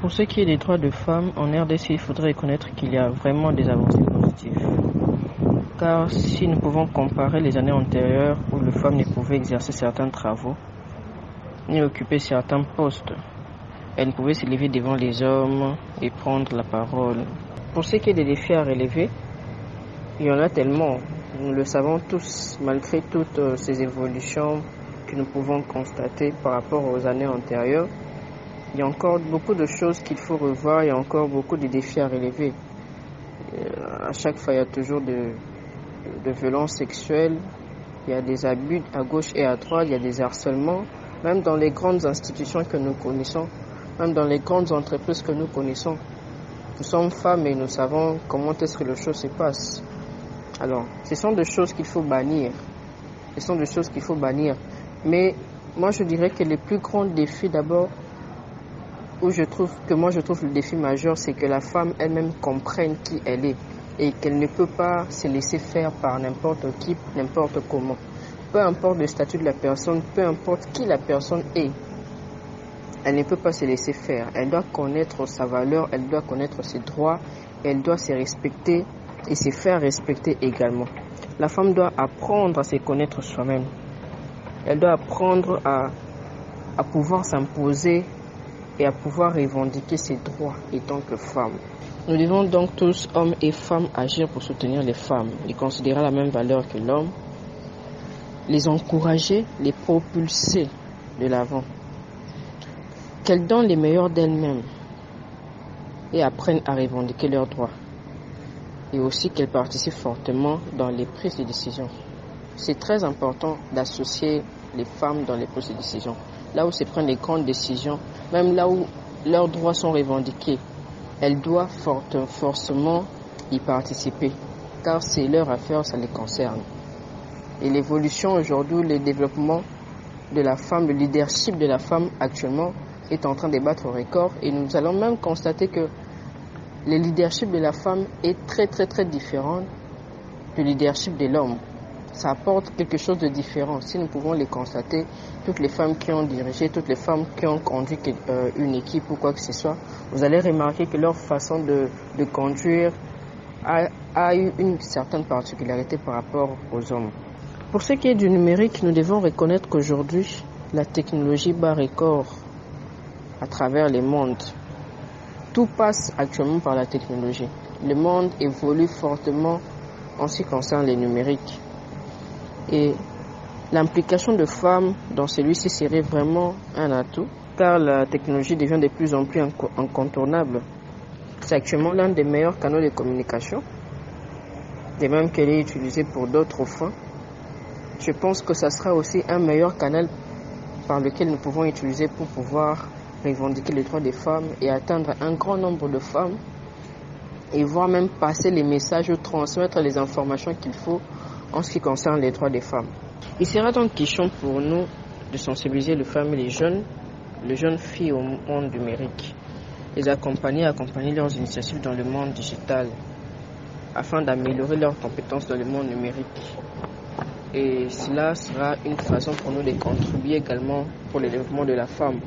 Pour ce qui est des droits de femmes, en RDC, il faudrait reconnaître qu'il y a vraiment des avancées positives. Car si nous pouvons comparer les années antérieures où les femmes ne pouvaient exercer certains travaux, ni occuper certains postes, elles ne pouvaient s'élever devant les hommes et prendre la parole. Pour ce qui est des défis à relever, il y en a tellement, nous le savons tous, malgré toutes ces évolutions que nous pouvons constater par rapport aux années antérieures. Il y a encore beaucoup de choses qu'il faut revoir, il y a encore beaucoup de défis à relever. À chaque fois, il y a toujours de violences sexuelles, il y a des abus à gauche et à droite, il y a des harcèlements, même dans les grandes institutions que nous connaissons, même dans les grandes entreprises que nous connaissons. Nous sommes femmes et nous savons comment est-ce que les choses se passent. Alors, ce sont des choses qu'il faut bannir. Ce sont des choses qu'il faut bannir. Mais moi, je dirais que les plus grands défis d'abord, où je trouve le défi majeur, c'est que la femme elle-même comprenne qui elle est et qu'elle ne peut pas se laisser faire par n'importe qui, n'importe comment. Peu importe le statut de la personne, peu importe qui la personne est, elle ne peut pas se laisser faire. Elle doit connaître sa valeur, elle doit connaître ses droits, elle doit se respecter et se faire respecter également. La femme doit apprendre à se connaître soi-même. Elle doit apprendre à pouvoir s'imposer et à pouvoir revendiquer ses droits étant que femme. Nous devons donc tous, hommes et femmes, agir pour soutenir les femmes, les considérer à la même valeur que l'homme, les encourager, les propulser de l'avant. Qu'elles donnent les meilleurs d'elles-mêmes et apprennent à revendiquer leurs droits. Et aussi qu'elles participent fortement dans les prises de décision. C'est très important d'associer les femmes dans les prises de décision. Là où se prennent les grandes décisions, même là où leurs droits sont revendiqués, elles doivent forcément y participer, car c'est leur affaire, ça les concerne. Et l'évolution aujourd'hui, le développement de la femme, le leadership de la femme actuellement est en train de battre record, et nous allons même constater que le leadership de la femme est très différent du leadership de l'homme. Ça apporte quelque chose de différent. Si nous pouvons les constater, toutes les femmes qui ont dirigé, toutes les femmes qui ont conduit une équipe ou quoi que ce soit, vous allez remarquer que leur façon de conduire a eu une certaine particularité par rapport aux hommes. Pour ce qui est du numérique, nous devons reconnaître qu'aujourd'hui, la technologie bat record à travers le monde. Tout passe actuellement par la technologie. Le monde évolue fortement en ce qui concerne les numériques. Et l'implication de femmes dans celui-ci serait vraiment un atout, car la technologie devient de plus en plus incontournable. C'est actuellement l'un des meilleurs canaux de communication, de même qu'elle est utilisée pour d'autres fins. Je pense que ça sera aussi un meilleur canal par lequel nous pouvons utiliser pour pouvoir revendiquer les droits des femmes et atteindre un grand nombre de femmes et voire même passer les messages ou transmettre les informations qu'il faut en ce qui concerne les droits des femmes. Il sera donc question pour nous de sensibiliser les femmes et les jeunes filles au monde numérique, les accompagner leurs initiatives dans le monde digital afin d'améliorer leurs compétences dans le monde numérique. Et cela sera une façon pour nous de contribuer également pour le développement de la femme.